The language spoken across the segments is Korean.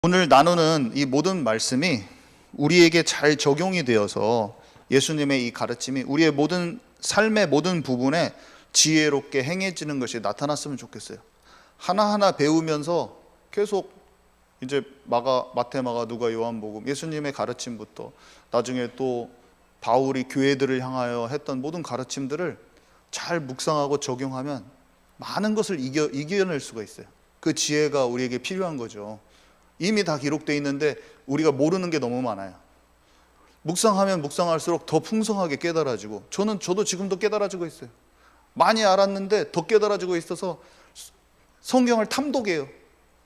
오늘 나누는 이 모든 말씀이 우리에게 잘 적용이 되어서 예수님의 이 가르침이 우리의 모든 삶의 모든 부분에 지혜롭게 행해지는 것이 나타났으면 좋겠어요. 하나하나 배우면서 계속 이제 마태, 마가, 누가, 요한복음, 예수님의 가르침부터 나중에 또 바울이 교회들을 향하여 했던 모든 가르침들을 잘 묵상하고 적용하면 많은 것을 이겨낼 수가 있어요. 그 지혜가 우리에게 필요한 거죠. 이미 다 기록되어 있는데 우리가 모르는 게 너무 많아요. 묵상하면 묵상할수록 더 풍성하게 깨달아지고, 저도 지금도 깨달아지고 있어요. 많이 알았는데 더 깨달아지고 있어서 성경을 탐독해요.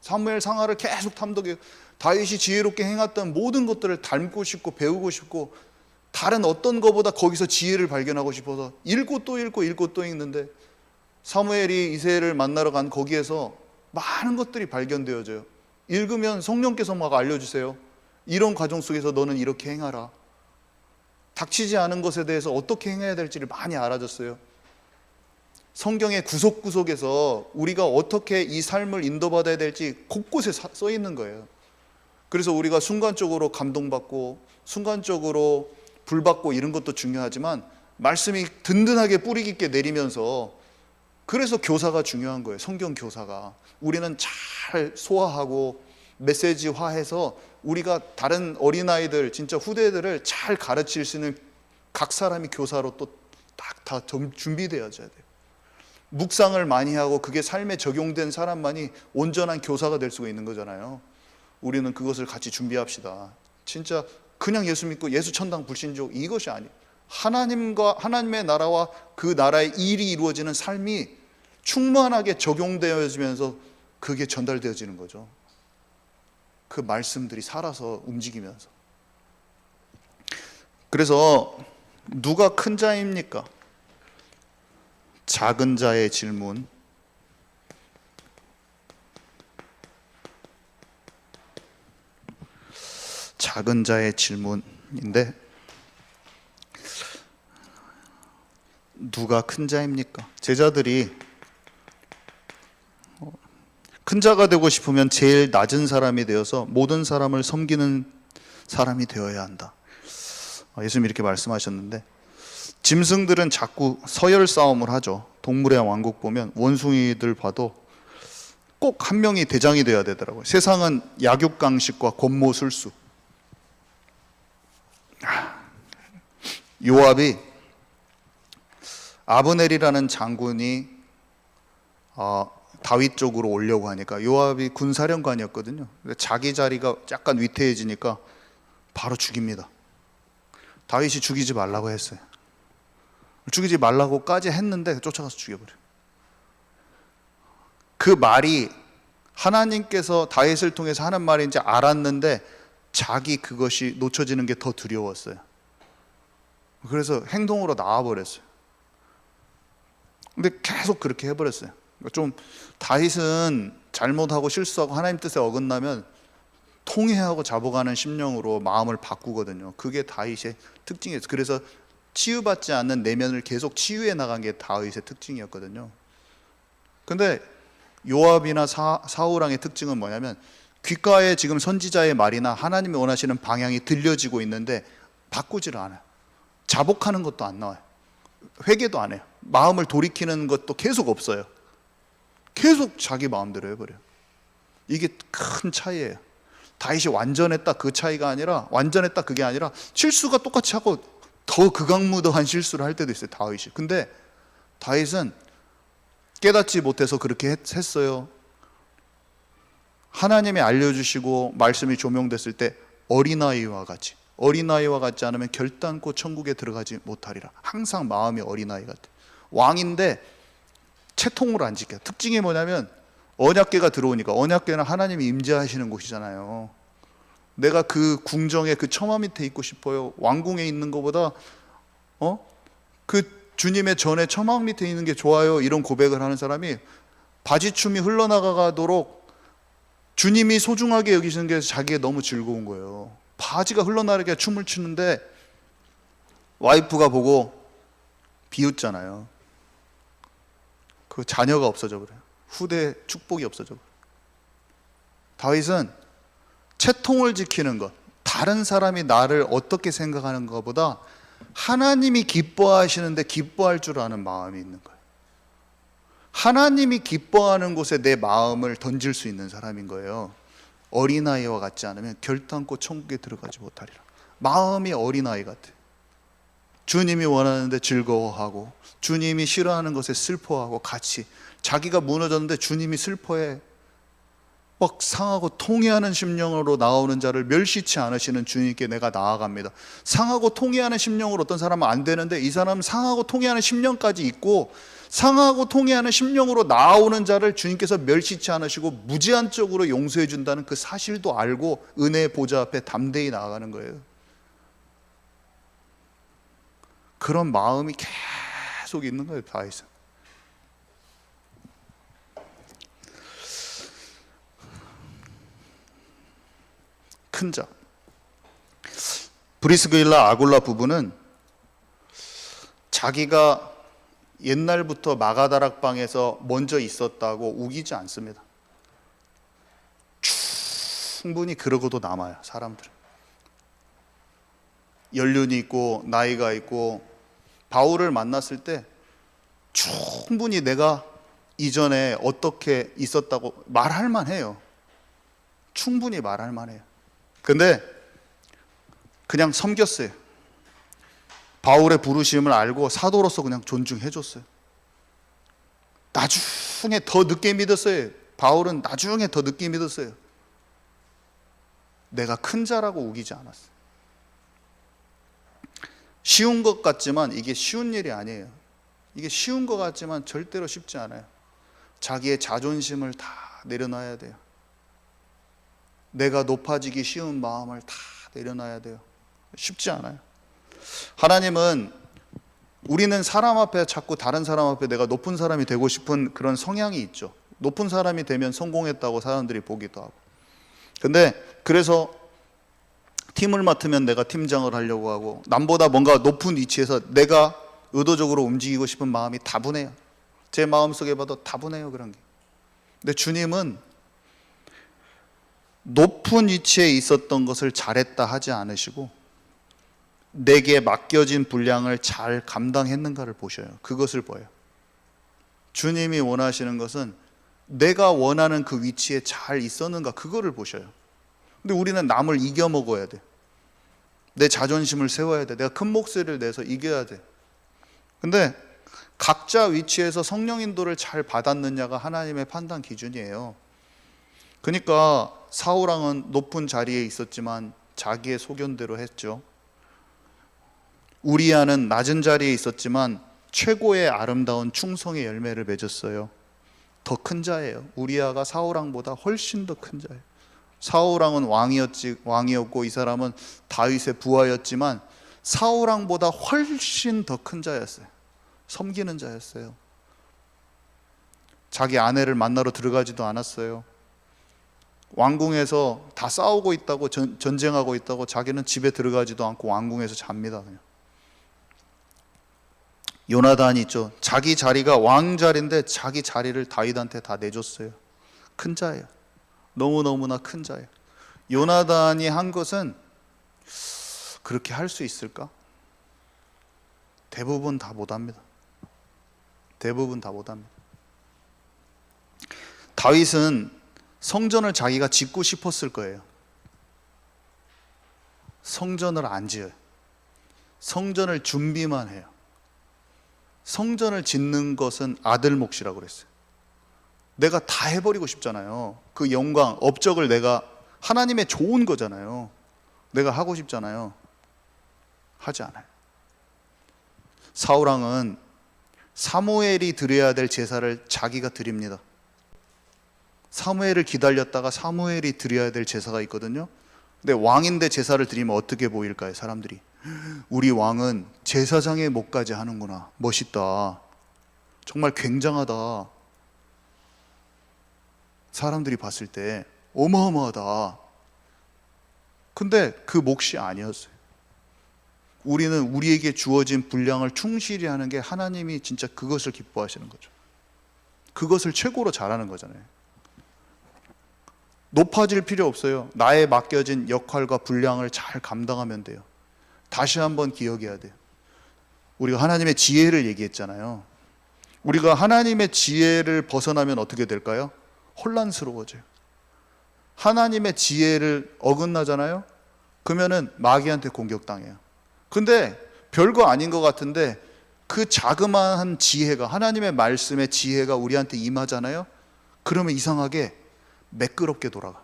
사무엘 상하를 계속 탐독해요. 다윗이 지혜롭게 행했던 모든 것들을 닮고 싶고 배우고 싶고, 다른 어떤 것보다 거기서 지혜를 발견하고 싶어서 읽고 또 읽는데, 사무엘이 이새를 만나러 간 거기에서 많은 것들이 발견되어져요. 읽으면 성령께서 막 알려주세요. 이런 과정 속에서 너는 이렇게 행하라. 닥치지 않은 것에 대해서 어떻게 행해야 될지를 많이 알아졌어요. 성경의 구석구석에서 우리가 어떻게 이 삶을 인도받아야 될지 곳곳에 써 있는 거예요. 그래서 우리가 순간적으로 감동받고 순간적으로 불받고 이런 것도 중요하지만, 말씀이 든든하게 뿌리 깊게 내리면서, 그래서 교사가 중요한 거예요. 성경 교사가 우리는 잘 소화하고 메시지화해서 우리가 다른 어린아이들, 진짜 후대들을 잘 가르칠 수 있는 각 사람이 교사로 또 딱 다 준비되어져야 돼요. 묵상을 많이 하고 그게 삶에 적용된 사람만이 온전한 교사가 될 수가 있는 거잖아요. 우리는 그것을 같이 준비합시다. 진짜 그냥 예수 믿고 예수 천당 불신족 이것이 아니에요. 하나님의 나라와 그 나라의 일이 이루어지는 삶이 충만하게 적용되어지면서 그게 전달되어지는 거죠. 그 말씀들이 살아서 움직이면서. 그래서 누가 큰 자입니까? 작은 자의 질문. 작은 자의 질문인데, 누가 큰 자입니까? 제자들이 큰 자가 되고 싶으면 제일 낮은 사람이 되어서 모든 사람을 섬기는 사람이 되어야 한다. 예수님이 이렇게 말씀하셨는데, 짐승들은 자꾸 서열 싸움을 하죠. 동물의 왕국 보면 원숭이들 봐도 꼭 한 명이 대장이 되어야 되더라고요. 세상은 약육강식과 권모술수. 요압이, 아브넬이라는 장군이 다윗 쪽으로 오려고 하니까, 요압이 군사령관이었거든요. 자기 자리가 약간 위태해지니까 바로 죽입니다. 다윗이 죽이지 말라고 했어요. 죽이지 말라고까지 했는데 쫓아가서 죽여버려요. 그 말이 하나님께서 다윗을 통해서 하는 말인지 알았는데 자기 그것이 놓쳐지는 게 더 두려웠어요. 그래서 행동으로 나와버렸어요. 근데 계속 그렇게 해버렸어요. 좀 다윗은 잘못하고 실수하고 하나님 뜻에 어긋나면 통회하고 잡아가는 심령으로 마음을 바꾸거든요. 그게 다윗의 특징이에요. 그래서 치유받지 않는 내면을 계속 치유해 나간 게 다윗의 특징이었거든요. 근데 요압이나 사울 왕의 특징은 뭐냐면, 귓가에 지금 선지자의 말이나 하나님이 원하시는 방향이 들려지고 있는데 바꾸지를 않아요. 자복하는 것도 안 나와요. 회개도 안 해요. 마음을 돌이키는 것도 계속 없어요. 계속 자기 마음대로 해버려요. 이게 큰 차이예요. 다윗이 완전했다 그 차이가 아니라, 완전했다 그게 아니라 실수가 똑같이 하고 더 극악무도한 실수를 할 때도 있어요, 다윗이. 근데 다윗은 깨닫지 못해서 그렇게 했어요. 하나님이 알려주시고 말씀이 조명됐을 때 어린아이와 같이 않으면 결단코 천국에 들어가지 못하리라. 항상 마음이 어린아이 같아. 왕인데 채통을 안 지켜요. 특징이 뭐냐면, 언약궤가 들어오니까, 언약궤는 하나님이 임재하시는 곳이잖아요. 내가 그 궁정의 그 처마 밑에 있고 싶어요. 왕궁에 있는 것보다 그 주님의 전에 처마 밑에 있는 게 좋아요. 이런 고백을 하는 사람이 바지춤이 흘러나가도록 주님이 소중하게 여기시는 게 자기가 너무 즐거운 거예요. 바지가 흘러나가게 춤을 추는데 와이프가 보고 비웃잖아요. 그 자녀가 없어져 버려요. 후대 축복이 없어져 버려요. 다윗은 채통을 지키는 것, 다른 사람이 나를 어떻게 생각하는 것보다 하나님이 기뻐하시는데 기뻐할 줄 아는 마음이 있는 거예요. 하나님이 기뻐하는 곳에 내 마음을 던질 수 있는 사람인 거예요. 어린아이와 같지 않으면 결단코 천국에 들어가지 못하리라. 마음이 어린아이 같아요. 주님이 원하는데 즐거워하고, 주님이 싫어하는 것에 슬퍼하고, 같이 자기가 무너졌는데 주님이 슬퍼해. 막 상하고 통회하는 심령으로 나오는 자를 멸시치 않으시는 주님께 내가 나아갑니다. 상하고 통회하는 심령으로 어떤 사람은 안 되는데, 이 사람은 상하고 통회하는 심령까지 있고, 상하고 통회하는 심령으로 나오는 자를 주님께서 멸시치 않으시고 무제한적으로 용서해 준다는 그 사실도 알고 은혜의 보좌 앞에 담대히 나아가는 거예요. 그런 마음이 계속 있는 거예요, 다윗은. 큰 자. 브리스길라 아굴라 부부는 자기가 옛날부터 마가다락방에서 먼저 있었다고 우기지 않습니다. 충분히 그러고도 남아요, 사람들은. 연륜이 있고 나이가 있고, 바울을 만났을 때 충분히 내가 이전에 어떻게 있었다고 말할 만해요. 충분히 말할 만해요. 근데 그냥 섬겼어요. 바울의 부르심을 알고 사도로서 그냥 존중해 줬어요. 나중에 더 늦게 믿었어요. 바울은 나중에 더 늦게 믿었어요. 내가 큰 자라고 우기지 않았어요. 쉬운 것 같지만 이게 쉬운 일이 아니에요. 이게 쉬운 것 같지만 절대로 쉽지 않아요. 자기의 자존심을 다 내려놔야 돼요. 내가 높아지기 쉬운 마음을 다 내려놔야 돼요. 쉽지 않아요. 하나님은, 우리는 사람 앞에 자꾸 다른 사람 앞에 내가 높은 사람이 되고 싶은 그런 성향이 있죠. 높은 사람이 되면 성공했다고 사람들이 보기도 하고. 근데 그래서 팀을 맡으면 내가 팀장을 하려고 하고, 남보다 뭔가 높은 위치에서 내가 의도적으로 움직이고 싶은 마음이 다분해요. 제 마음속에 봐도 다분해요, 그런 게. 근데 주님은 높은 위치에 있었던 것을 잘했다 하지 않으시고, 내게 맡겨진 분량을 잘 감당했는가를 보셔요. 그것을 보여요. 주님이 원하시는 것은 내가 원하는 그 위치에 잘 있었는가, 그거를 보셔요. 근데 우리는 남을 이겨 먹어야 돼. 내 자존심을 세워야 돼. 내가 큰 목소리를 내서 이겨야 돼. 근데 각자 위치에서 성령 인도를 잘 받았느냐가 하나님의 판단 기준이에요. 그러니까 사울 왕은 높은 자리에 있었지만 자기의 소견대로 했죠. 우리야는 낮은 자리에 있었지만 최고의 아름다운 충성의 열매를 맺었어요. 더 큰 자예요. 우리야가 사울 왕보다 훨씬 더 큰 자예요. 사울 왕은 왕이었고 이 사람은 다윗의 부하였지만 사울 왕보다 훨씬 더 큰 자였어요. 섬기는 자였어요. 자기 아내를 만나러 들어가지도 않았어요. 왕궁에서 다 싸우고 있다고, 전쟁하고 있다고 자기는 집에 들어가지도 않고 왕궁에서 잡니다. 그냥. 요나단이 있죠. 자기 자리가 왕 자리인데 자기 자리를 다윗한테 다 내줬어요. 큰 자예요. 너무너무나 큰 자예요. 요나단이 한 것은 그렇게 할 수 있을까? 대부분 다 못합니다. 대부분 다 못합니다. 다윗은 성전을 자기가 짓고 싶었을 거예요. 성전을 안 지어요. 성전을 준비만 해요. 성전을 짓는 것은 아들 몫이라고 그랬어요. 내가 다 해버리고 싶잖아요. 그 영광, 업적을 내가, 하나님의 좋은 거잖아요. 내가 하고 싶잖아요. 하지 않아요. 사울 왕은 사무엘이 드려야 될 제사를 자기가 드립니다. 사무엘을 기다렸다가 사무엘이 드려야 될 제사가 있거든요. 근데 왕인데 제사를 드리면 어떻게 보일까요, 사람들이? 우리 왕은 제사장의 목까지 하는구나. 멋있다. 정말 굉장하다. 사람들이 봤을 때 어마어마하다. 근데 그 몫이 아니었어요. 우리는 우리에게 주어진 분량을 충실히 하는 게 하나님이 진짜 그것을 기뻐하시는 거죠. 그것을 최고로 잘하는 거잖아요. 높아질 필요 없어요. 나의 맡겨진 역할과 분량을 잘 감당하면 돼요. 다시 한번 기억해야 돼요. 우리가 하나님의 지혜를 얘기했잖아요. 우리가 하나님의 지혜를 벗어나면 어떻게 될까요? 혼란스러워져요. 하나님의 지혜를 어긋나잖아요. 그러면은 마귀한테 공격당해요. 근데 별거 아닌 것 같은데 그 자그마한 지혜가, 하나님의 말씀의 지혜가 우리한테 임하잖아요. 그러면 이상하게 매끄럽게 돌아가.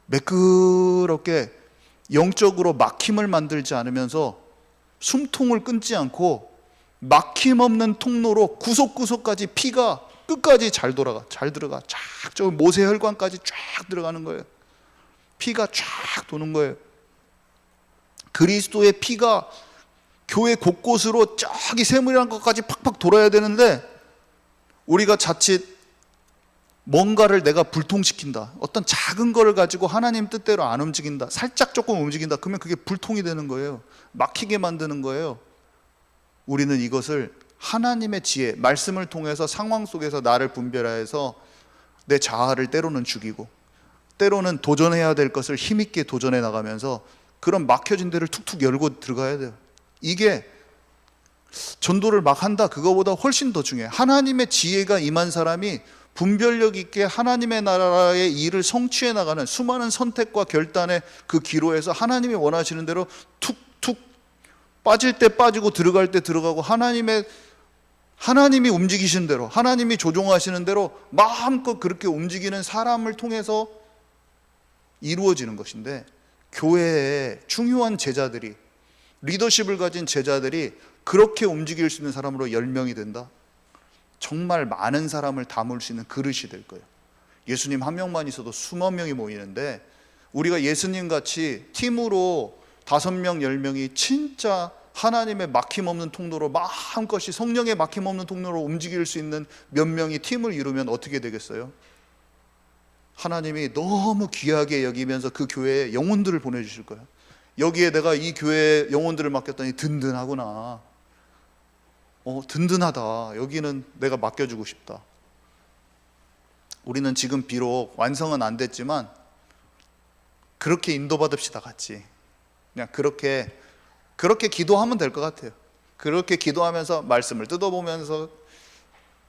매끄럽게 영적으로 막힘을 만들지 않으면서 숨통을 끊지 않고 막힘없는 통로로 구석구석까지 피가 끝까지 잘 돌아가, 잘 들어가. 쫙 저 모세 혈관까지 쫙 들어가는 거예요. 피가 쫙 도는 거예요. 그리스도의 피가 교회 곳곳으로 저기 세물이란 것까지 팍팍 돌아야 되는데 우리가 자칫 뭔가를 내가 불통시킨다, 어떤 작은 거를 가지고 하나님 뜻대로 안 움직인다, 살짝 조금 움직인다, 그러면 그게 불통이 되는 거예요. 막히게 만드는 거예요. 우리는 이것을 하나님의 지혜, 말씀을 통해서 상황 속에서 나를 분별하여서 내 자아를 때로는 죽이고 때로는 도전해야 될 것을 힘있게 도전해 나가면서 그런 막혀진 데를 툭툭 열고 들어가야 돼요. 이게 전도를 막 한다 그거보다 훨씬 더 중요해요. 하나님의 지혜가 임한 사람이 분별력 있게 하나님의 나라의 일을 성취해 나가는 수많은 선택과 결단의 그 기로에서 하나님이 원하시는 대로 툭툭 빠질 때 빠지고 들어갈 때 들어가고 하나님이 움직이시는 대로, 하나님이 조종하시는 대로 마음껏 그렇게 움직이는 사람을 통해서 이루어지는 것인데, 교회에 중요한 제자들이, 리더십을 가진 제자들이 그렇게 움직일 수 있는 사람으로 10명이 된다? 정말 많은 사람을 담을 수 있는 그릇이 될 거예요. 예수님 한 명만 있어도 수만 명이 모이는데 우리가 예수님 같이 팀으로 5명, 10명이 진짜 하나님의 막힘없는 통로로 마음껏이 성령의 막힘없는 통로로 움직일 수 있는 몇 명이 팀을 이루면 어떻게 되겠어요? 하나님이 너무 귀하게 여기면서 그 교회에 영혼들을 보내주실 거예요. 여기에 내가 이 교회에 영혼들을 맡겼더니 든든하구나, 든든하다, 여기는 내가 맡겨주고 싶다. 우리는 지금 비록 완성은 안 됐지만 그렇게 인도받읍시다. 같이 그냥 그렇게 기도하면 될 것 같아요. 그렇게 기도하면서 말씀을 뜯어보면서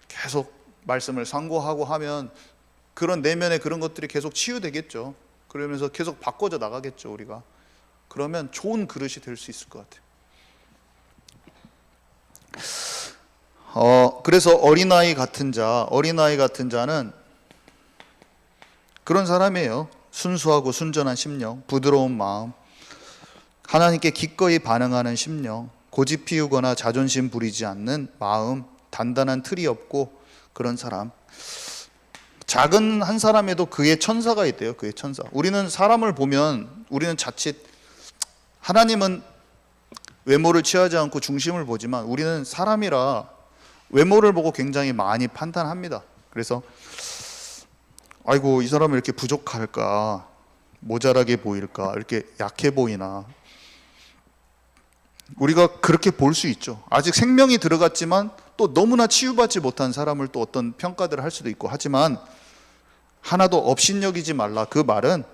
계속 말씀을 상고하고 하면 그런 내면의 그런 것들이 계속 치유되겠죠. 그러면서 계속 바꿔져 나가겠죠, 우리가. 그러면 좋은 그릇이 될 수 있을 것 같아요. 그래서 어린아이 같은 자는 그런 사람이에요. 순수하고 순전한 심령, 부드러운 마음, 하나님께 기꺼이 반응하는 심령, 고집 피우거나 자존심 부리지 않는 마음, 단단한 틀이 없고 그런 사람. 작은 한 사람에도 그의 천사가 있대요. 그의 천사. 우리는 사람을 보면 우리는 자칫, 하나님은 외모를 취하지 않고 중심을 보지만 우리는 사람이라 외모를 보고 굉장히 많이 판단합니다. 그래서 아이고, 이 사람은 이렇게 부족할까, 모자라게 보일까, 이렇게 약해 보이나, 우리가 그렇게 볼 수 있죠. 아직 생명이 들어갔지만 또 너무나 치유받지 못한 사람을 또 어떤 평가들을 할 수도 있고 하지만, 하나도 업신여기지 말라. 그 말은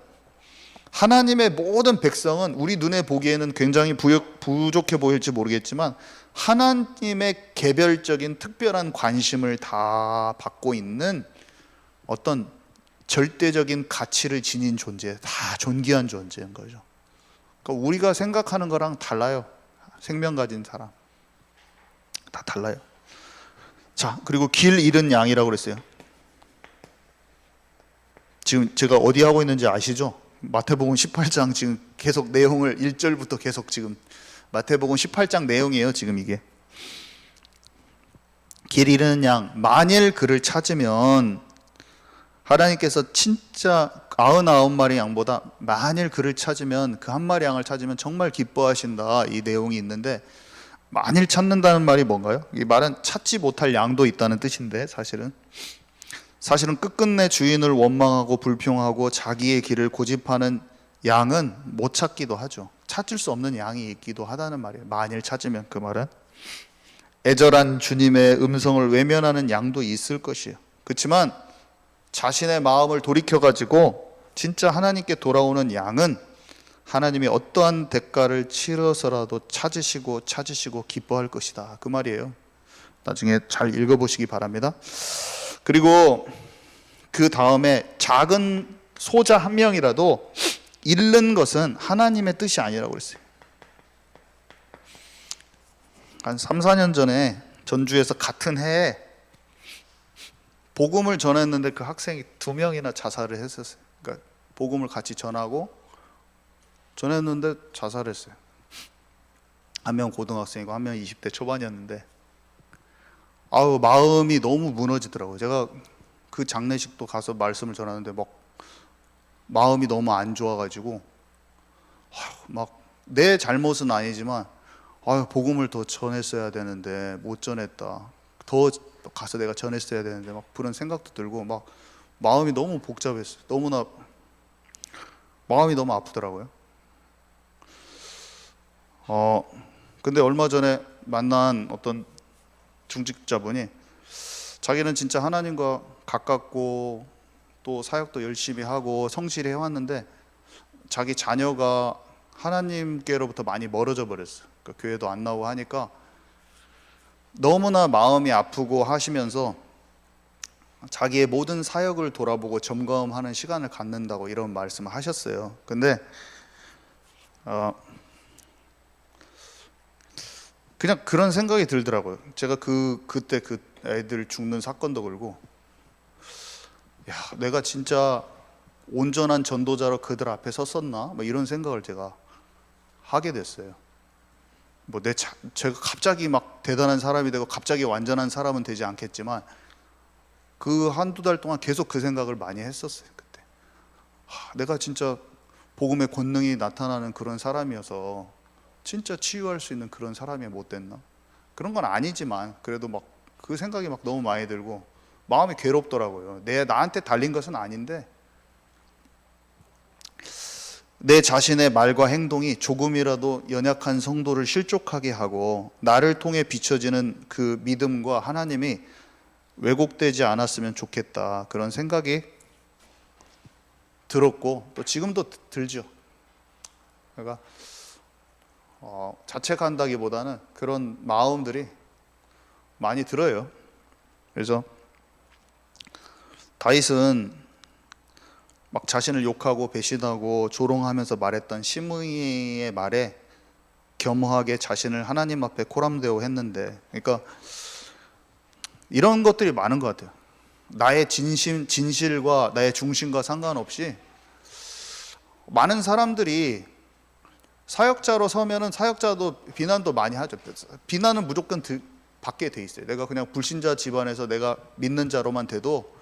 하나님의 모든 백성은 우리 눈에 보기에는 굉장히 부족해 보일지 모르겠지만 하나님의 개별적인 특별한 관심을 다 받고 있는 어떤 절대적인 가치를 지닌 존재, 다 존귀한 존재인 거죠. 그러니까 우리가 생각하는 거랑 달라요. 생명 가진 사람 다 달라요. 자, 그리고 길 잃은 양이라고 그랬어요. 지금 제가 어디 하고 있는지 아시죠? 마태복음 18장 지금 계속 내용을 1절부터 계속 지금 마태복음 18장 내용이에요. 지금 이게 길 잃은 양, 만일 그를 찾으면 하나님께서 진짜 99마리 양보다 만일 그를 찾으면, 그 한 마리 양을 찾으면 정말 기뻐하신다, 이 내용이 있는데, 만일 찾는다는 말이 뭔가요? 이 말은 찾지 못할 양도 있다는 뜻인데 사실은 끝끝내 주인을 원망하고 불평하고 자기의 길을 고집하는 양은 못 찾기도 하죠. 찾을 수 없는 양이 있기도 하다는 말이에요. 만일 찾으면, 그 말은 애절한 주님의 음성을 외면하는 양도 있을 것이에요. 그렇지만 자신의 마음을 돌이켜가지고 진짜 하나님께 돌아오는 양은 하나님이 어떠한 대가를 치러서라도 찾으시고 기뻐할 것이다, 그 말이에요. 나중에 잘 읽어보시기 바랍니다. 그리고 그 다음에 작은 소자 한 명이라도 잃는 것은 하나님의 뜻이 아니라고 그랬어요. 한 3, 4년 전에 전주에서 같은 해에 복음을 전했는데 그 학생이 2명이나 자살을 했었어요. 그러니까 복음을 같이 전했는데 자살했어요. 한 명 고등학생이고 한 명 20대 초반이었는데 마음이 너무 무너지더라고요. 제가 그 장례식도 가서 말씀을 전하는데 막 마음이 너무 안 좋아가지고 막 내 잘못은 아니지만 복음을 더 전했어야 되는데 못 전했다, 더 가서 내가 전했어야 되는데 막 그런 생각도 들고 막 마음이 너무 복잡했어요. 너무나 마음이 너무 아프더라고요. 근데 얼마 전에 만난 어떤 중직자분이 자기는 진짜 하나님과 가깝고 또 사역도 열심히 하고 성실히 해왔는데 자기 자녀가 하나님께로부터 많이 멀어져 버렸어요. 그러니까 교회도 안 나오고 하니까 너무나 마음이 아프고 하시면서 자기의 모든 사역을 돌아보고 점검하는 시간을 갖는다고 이런 말씀을 하셨어요. 근데 그냥 그런 생각이 들더라고요. 제가 그때 그 애들 죽는 사건도 그렇고, 내가 진짜 온전한 전도자로 그들 앞에 섰었나? 뭐 이런 생각을 제가 하게 됐어요. 제가 갑자기 막 대단한 사람이 되고 갑자기 완전한 사람은 되지 않겠지만 그 한두 달 동안 계속 그 생각을 많이 했었어요. 그때 내가 진짜 복음의 권능이 나타나는 그런 사람이어서 진짜 치유할 수 있는 그런 사람이 못 됐나? 그런 건 아니지만 그래도 막 그 생각이 막 너무 많이 들고 마음이 괴롭더라고요. 나한테 달린 것은 아닌데 내 자신의 말과 행동이 조금이라도 연약한 성도를 실족하게 하고 나를 통해 비춰지는 그 믿음과 하나님이 왜곡되지 않았으면 좋겠다, 그런 생각이 들었고 또 지금도 들죠. 그러니까 자책한다기보다는 그런 마음들이 많이 들어요. 그래서 다윗은 막 자신을 욕하고 배신하고 조롱하면서 말했던 시므이의 말에 겸허하게 자신을 하나님 앞에 코람되어 했는데, 그러니까 이런 것들이 많은 것 같아요. 나의 진실과 나의 중심과 상관없이 많은 사람들이 사역자로 서면은 사역자도 비난도 많이 하죠. 비난은 무조건 받게 돼 있어요. 내가 그냥 불신자 집안에서 내가 믿는 자로만 돼도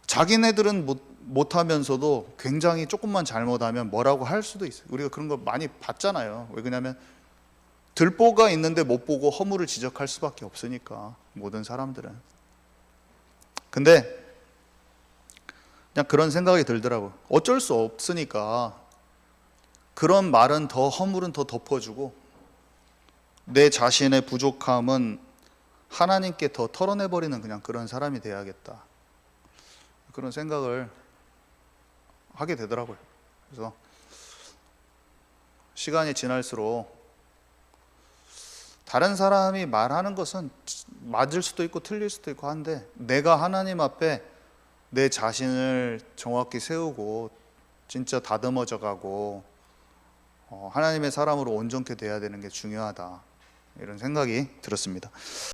자기네들은 못하면서도 굉장히 조금만 잘못하면 뭐라고 할 수도 있어요. 우리가 그런 거 많이 봤잖아요. 왜 그러냐면 들보가 있는데 못 보고 허물을 지적할 수밖에 없으니까, 모든 사람들은. 근데 그냥 그런 생각이 들더라고요. 어쩔 수 없으니까 그런 말은 허물은 더 덮어주고 내 자신의 부족함은 하나님께 더 털어내버리는 그냥 그런 사람이 돼야겠다, 그런 생각을 하게 되더라고요. 그래서 시간이 지날수록 다른 사람이 말하는 것은 맞을 수도 있고 틀릴 수도 있고 한데 내가 하나님 앞에 내 자신을 정확히 세우고 진짜 다듬어져 가고 하나님의 사람으로 온전케 돼야 되는 게 중요하다, 이런 생각이 들었습니다.